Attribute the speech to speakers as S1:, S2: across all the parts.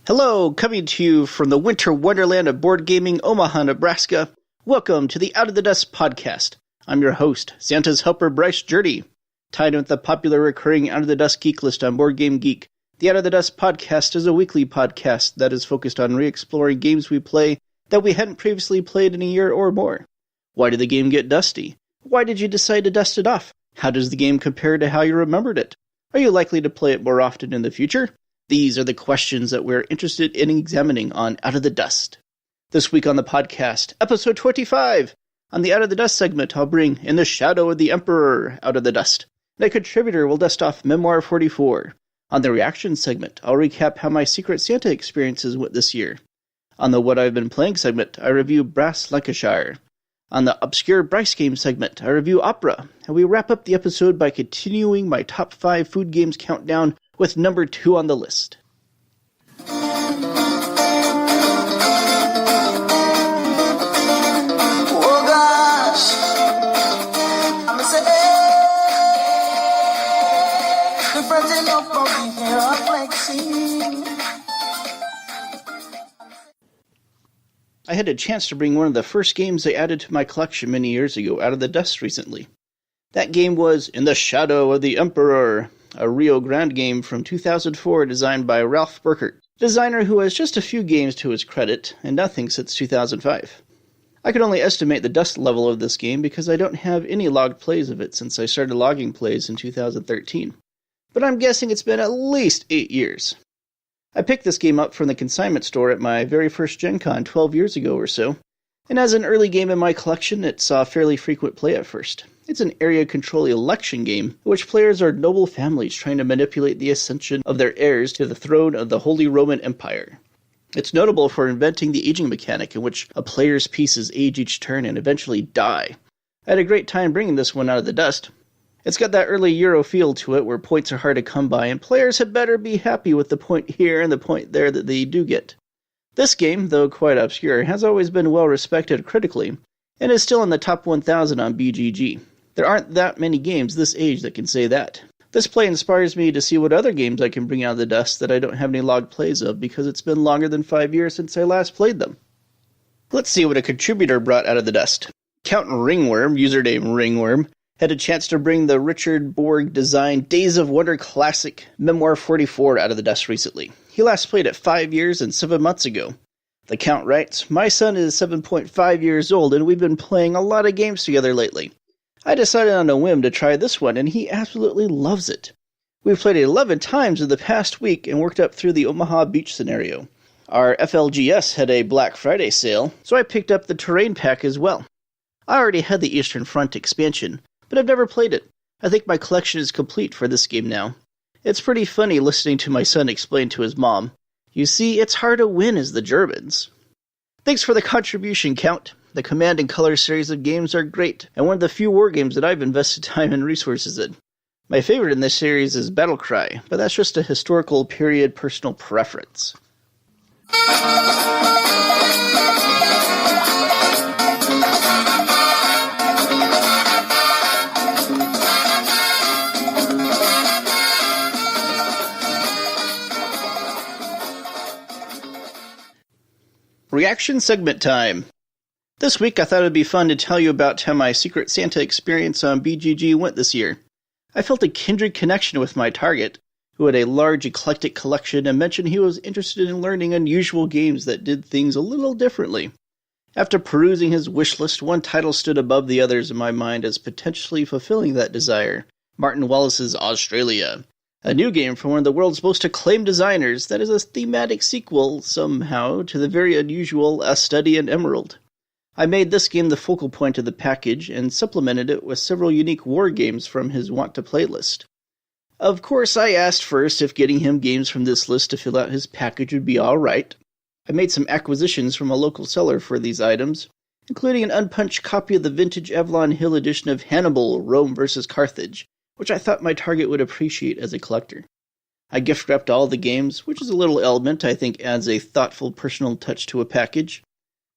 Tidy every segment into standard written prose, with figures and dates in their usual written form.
S1: Hello, coming to you from the winter wonderland of board gaming, Omaha, Nebraska. Welcome to the Out of the Dust podcast. I'm your host, Santa's helper Bryce Jurdy. Tied with the popular recurring Out of the Dust geek list on Board Game Geek, the Out of the Dust podcast is a weekly podcast that is focused on re-exploring games we play that we hadn't previously played in a year or more. Why did the game get dusty? Why did you decide to dust it off? How does the game compare to how you remembered it? Are you likely to play it more often in the future? These are the questions that we're interested in examining on Out of the Dust. This week on the podcast, episode 25. On the Out of the Dust segment, I'll bring In the Shadow of the Emperor Out of the Dust. And a contributor will dust off Memoir 44. On the reaction segment, I'll recap how my Secret Santa experiences went this year. On the What I've Been Playing segment, I review Brass Lancashire. On the Obscure Bryce Game segment, I review Opera. And we wrap up the episode by continuing my top 5 food games countdown with number 2 on the list.
S2: Oh gosh, I'm a the president of
S1: I had a chance to bring one of the first games I added to my collection many years ago out of the dust recently. That game was In the Shadow of the Emperor, a Rio Grande game from 2004 designed by Ralph Burkert, a designer who has just a few games to his credit and nothing since 2005. I could only estimate the dust level of this game because I don't have any logged plays of it since I started logging plays in 2013. But I'm guessing it's been at least 8 years. I picked this game up from the consignment store at my very first Gen Con 12 years ago or so, and as an early game in my collection, it saw fairly frequent play at first. It's an area control election game in which players are noble families trying to manipulate the ascension of their heirs to the throne of the Holy Roman Empire. It's notable for inventing the aging mechanic in which a player's pieces age each turn and eventually die. I had a great time bringing this one out of the dust. It's got that early Euro feel to it where points are hard to come by, and players had better be happy with the point here and the point there that they do get. This game, though quite obscure, has always been well respected critically, and is still in the top 1,000 on BGG. There aren't that many games this age that can say that. This play inspires me to see what other games I can bring out of the dust that I don't have any logged plays of because it's been longer than 5 years since I last played them. Let's see what a contributor brought out of the dust. Count Ringworm, username Ringworm, had a chance to bring the Richard Borg-designed Days of Wonder classic Memoir 44 out of the dust recently. He last played it 5 years and 7 months ago. The Count writes, "My son is 7.5 years old and we've been playing a lot of games together lately. I decided on a whim to try this one, and he absolutely loves it. We've played it 11 times in the past week and worked up through the Omaha Beach scenario. Our FLGS had a Black Friday sale, so I picked up the terrain pack as well. I already had the Eastern Front expansion, but I've never played it. I think my collection is complete for this game now. It's pretty funny listening to my son explain to his mom, 'You see, it's hard to win as the Germans.' Thanks for the contribution, Count. The Command and Color series of games are great, and one of the few war games that I've invested time and resources in. My favorite in this series is Battlecry, but that's just a historical period personal preference." Reaction segment time. This week I thought it would be fun to tell you about how my Secret Santa experience on BGG went this year. I felt a kindred connection with my target, who had a large eclectic collection and mentioned he was interested in learning unusual games that did things a little differently. After perusing his wish list, one title stood above the others in my mind as potentially fulfilling that desire: Martin Wallace's Australia, a new game from one of the world's most acclaimed designers that is a thematic sequel, somehow, to the very unusual A Study in Emerald. I made this game the focal point of the package and supplemented it with several unique war games from his want-to-play list. Of course, I asked first if getting him games from this list to fill out his package would be alright. I made some acquisitions from a local seller for these items, including an unpunched copy of the vintage Avalon Hill edition of Hannibal, Rome vs. Carthage, which I thought my target would appreciate as a collector. I gift-wrapped all the games, which is a little element I think adds a thoughtful personal touch to a package.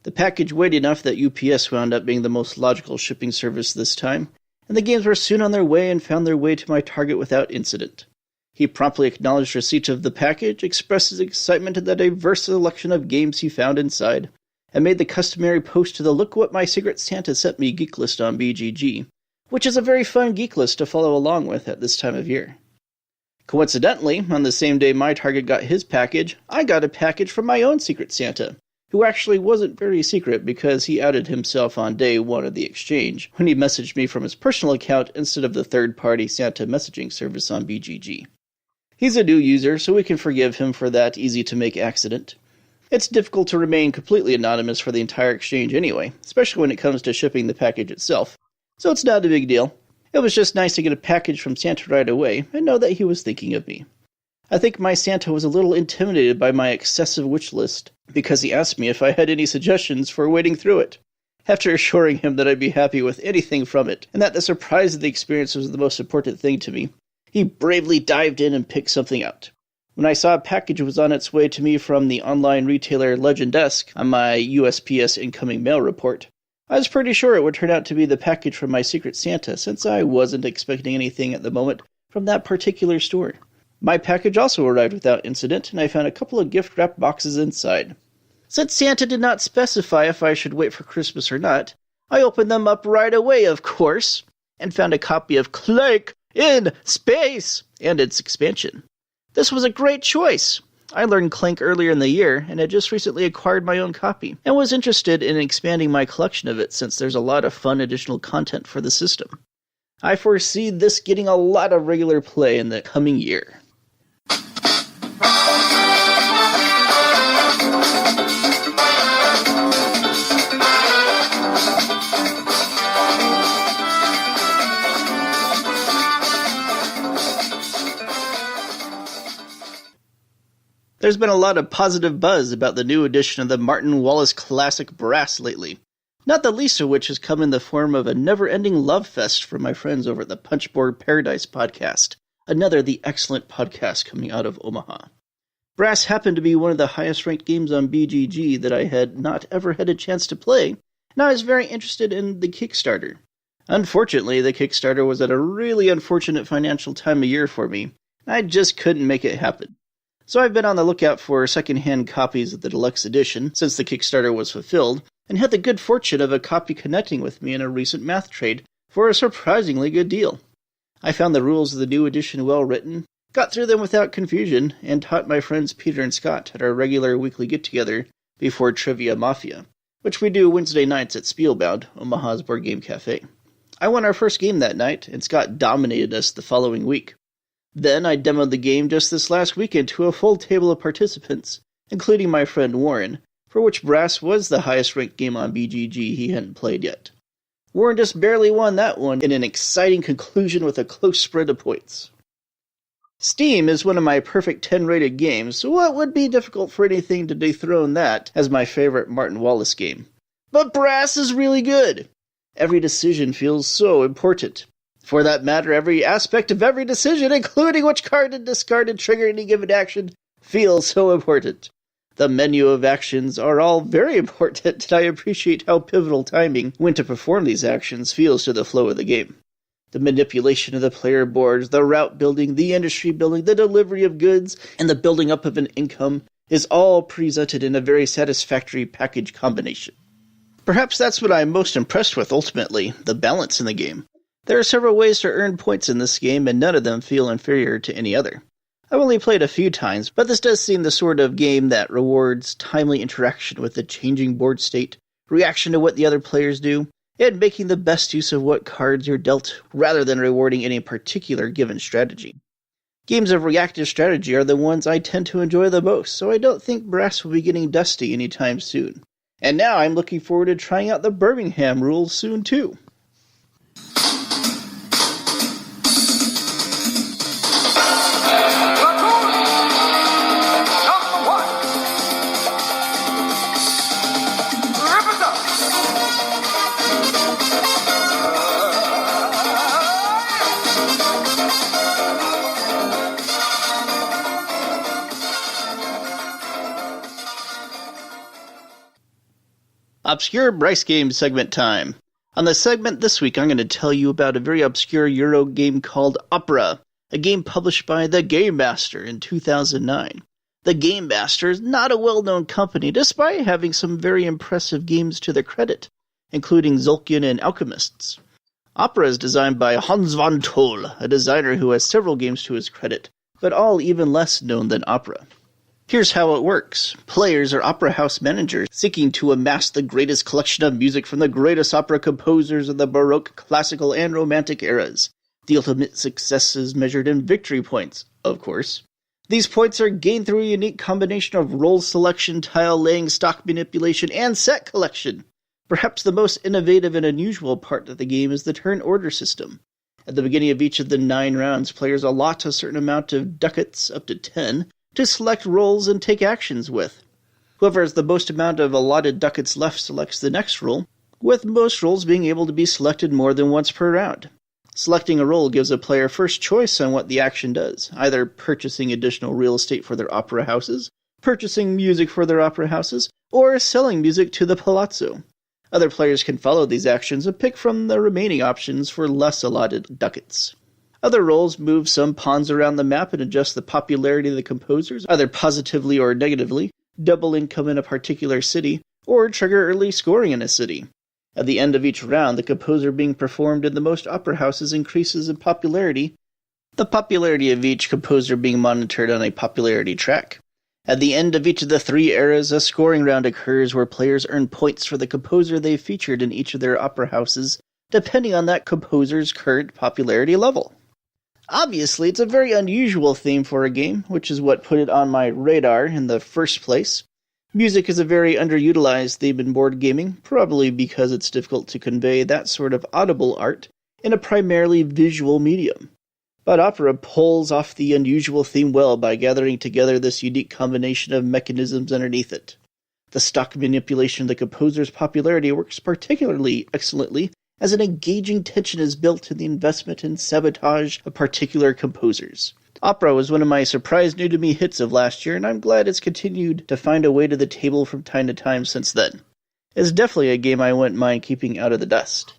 S1: The package weighed enough that UPS wound up being the most logical shipping service this time, and the games were soon on their way and found their way to my target without incident. He promptly acknowledged receipt of the package, expressed his excitement at the diverse selection of games he found inside, and made the customary post to the Look What My Secret Santa Sent Me geek list on BGG, which is a very fun geek list to follow along with at this time of year. Coincidentally, on the same day my target got his package, I got a package from my own Secret Santa, who actually wasn't very secret because he outed himself on day one of the exchange when he messaged me from his personal account instead of the third-party Santa messaging service on BGG. He's a new user, so we can forgive him for that easy-to-make accident. It's difficult to remain completely anonymous for the entire exchange anyway, especially when it comes to shipping the package itself, so it's not a big deal. It was just nice to get a package from Santa right away and know that he was thinking of me. I think my Santa was a little intimidated by my excessive wish list, because he asked me if I had any suggestions for wading through it. After assuring him that I'd be happy with anything from it, and that the surprise of the experience was the most important thing to me, he bravely dived in and picked something out. When I saw a package was on its way to me from the online retailer Legendesk on my USPS incoming mail report, I was pretty sure it would turn out to be the package from my Secret Santa, since I wasn't expecting anything at the moment from that particular store. My package also arrived without incident, and I found a couple of gift-wrapped boxes inside. Since Santa did not specify if I should wait for Christmas or not, I opened them up right away, of course, and found a copy of Clank in Space and its expansion. This was a great choice. I learned Clank earlier in the year, and had just recently acquired my own copy, and was interested in expanding my collection of it since there's a lot of fun additional content for the system. I foresee this getting a lot of regular play in the coming year. There's been a lot of positive buzz about the new edition of the Martin Wallace classic Brass lately, not the least of which has come in the form of a never-ending love fest from my friends over at the Punchboard Paradise podcast, another the excellent podcast coming out of Omaha. Brass happened to be one of the highest-ranked games on BGG that I had not ever had a chance to play, and I was very interested in the Kickstarter. Unfortunately, the Kickstarter was at a really unfortunate financial time of year for me, and I just couldn't make it happen. So I've been on the lookout for second-hand copies of the deluxe edition since the Kickstarter was fulfilled, and had the good fortune of a copy connecting with me in a recent math trade for a surprisingly good deal. I found the rules of the new edition well written, got through them without confusion, and taught my friends Peter and Scott at our regular weekly get-together before Trivia Mafia, which we do Wednesday nights at Spielbound, Omaha's board game cafe. I won our first game that night, and Scott dominated us the following week. Then I demoed the game just this last weekend to a full table of participants, including my friend Warren, for which Brass was the highest-ranked game on BGG he hadn't played yet. Warren just barely won that one in an exciting conclusion with a close spread of points. Steam is one of my perfect 10 rated games, so it would be difficult for anything to dethrone that as my favorite Martin Wallace game. But Brass is really good! Every decision feels so important. For that matter, every aspect of every decision, including which card to discard and trigger any given action, feels so important. The menu of actions are all very important, and I appreciate how pivotal timing when to perform these actions feels to the flow of the game. The manipulation of the player boards, the route building, the industry building, the delivery of goods, and the building up of an income is all presented in a very satisfactory package combination. Perhaps that's what I'm most impressed with ultimately, the balance in the game. There are several ways to earn points in this game, and none of them feel inferior to any other. I've only played a few times, but this does seem the sort of game that rewards timely interaction with the changing board state, reaction to what the other players do, and making the best use of what cards you're dealt, rather than rewarding any particular given strategy. Games of reactive strategy are the ones I tend to enjoy the most, so I don't think Brass will be getting dusty anytime soon. And now I'm looking forward to trying out the Birmingham rules soon too. Obscure Bryce Game segment time. On the segment this week, I'm going to tell you about a very obscure Euro game called Opera, a game published by The Game Master in 2009. The Game Master is not a well-known company, despite having some very impressive games to their credit, including Zulkin and Alchemists. Opera is designed by Hans von Toll, a designer who has several games to his credit, but all even less known than Opera. Here's how it works. Players are opera house managers seeking to amass the greatest collection of music from the greatest opera composers of the Baroque, Classical, and Romantic eras. The ultimate success is measured in victory points, of course. These points are gained through a unique combination of role selection, tile laying, stock manipulation, and set collection. Perhaps the most innovative and unusual part of the game is the turn order system. At the beginning of each of the 9 rounds, players allot a certain amount of ducats, up to 10, to select roles and take actions with. Whoever has the most amount of allotted ducats left selects the next role, with most roles being able to be selected more than once per round. Selecting a role gives a player first choice on what the action does, either purchasing additional real estate for their opera houses, purchasing music for their opera houses, or selling music to the palazzo. Other players can follow these actions and pick from the remaining options for less allotted ducats. Other roles move some pawns around the map and adjust the popularity of the composers, either positively or negatively, double income in a particular city, or trigger early scoring in a city. At the end of each round, the composer being performed in the most opera houses increases in popularity, the popularity of each composer being monitored on a popularity track. At the end of each of the 3 eras, a scoring round occurs where players earn points for the composer they featured in each of their opera houses, depending on that composer's current popularity level. Obviously, it's a very unusual theme for a game, which is what put it on my radar in the first place. Music is a very underutilized theme in board gaming, probably because it's difficult to convey that sort of audible art in a primarily visual medium. But opera pulls off the unusual theme well by gathering together this unique combination of mechanisms underneath it. The stock manipulation of the composer's popularity works particularly excellently, as an engaging tension is built in the investment and sabotage of particular composers. Opera was one of my surprise new-to-me hits of last year, and I'm glad it's continued to find a way to the table from time to time since then. It's definitely a game I wouldn't mind keeping out of the dust.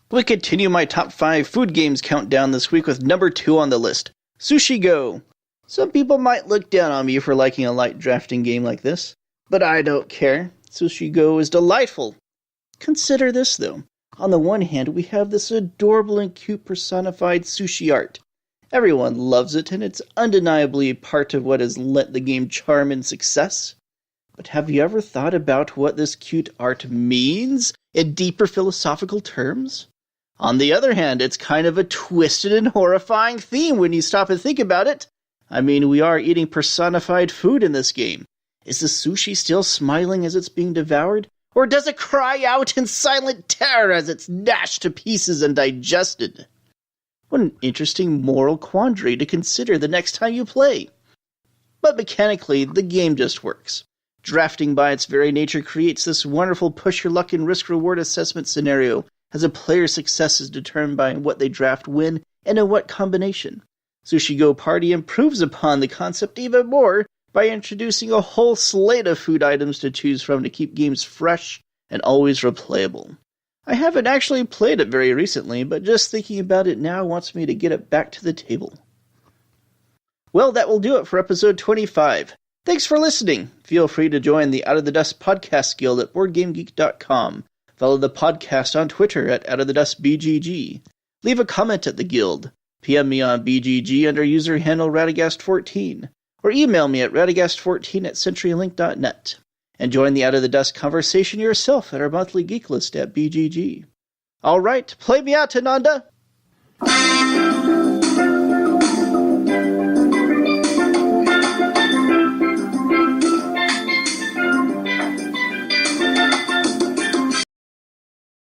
S1: We continue my top 5 food games countdown this week with number 2 on the list, Sushi Go. Some people might look down on me for liking a light drafting game like this, but I don't care. Sushi Go is delightful. Consider this though. On the one hand, we have this adorable and cute personified sushi art. Everyone loves it, and it's undeniably part of what has lent the game charm and success. But have you ever thought about what this cute art means in deeper philosophical terms? On the other hand, it's kind of a twisted and horrifying theme when you stop and think about it. I mean, we are eating personified food in this game. Is the sushi still smiling as it's being devoured? Or does it cry out in silent terror as it's dashed to pieces and digested? What an interesting moral quandary to consider the next time you play. But mechanically, the game just works. Drafting by its very nature creates this wonderful push-your-luck and risk-reward assessment scenario, as a player's success is determined by what they draft when and in what combination. Sushi Go Party improves upon the concept even more by introducing a whole slate of food items to choose from to keep games fresh and always replayable. I haven't actually played it very recently, but just thinking about it now wants me to get it back to the table. Well, that will do it for episode 25. Thanks for listening. Feel free to join the Out of the Dust Podcast Guild at BoardGameGeek.com. Follow the podcast on Twitter at OutOfTheDustBGG. Leave a comment at the Guild. PM me on BGG under user handle Radagast14. Or email me at radagast14@CenturyLink.net. And join the Out of the Dust conversation yourself at our monthly geek list at BGG. Alright, play me out, Ananda!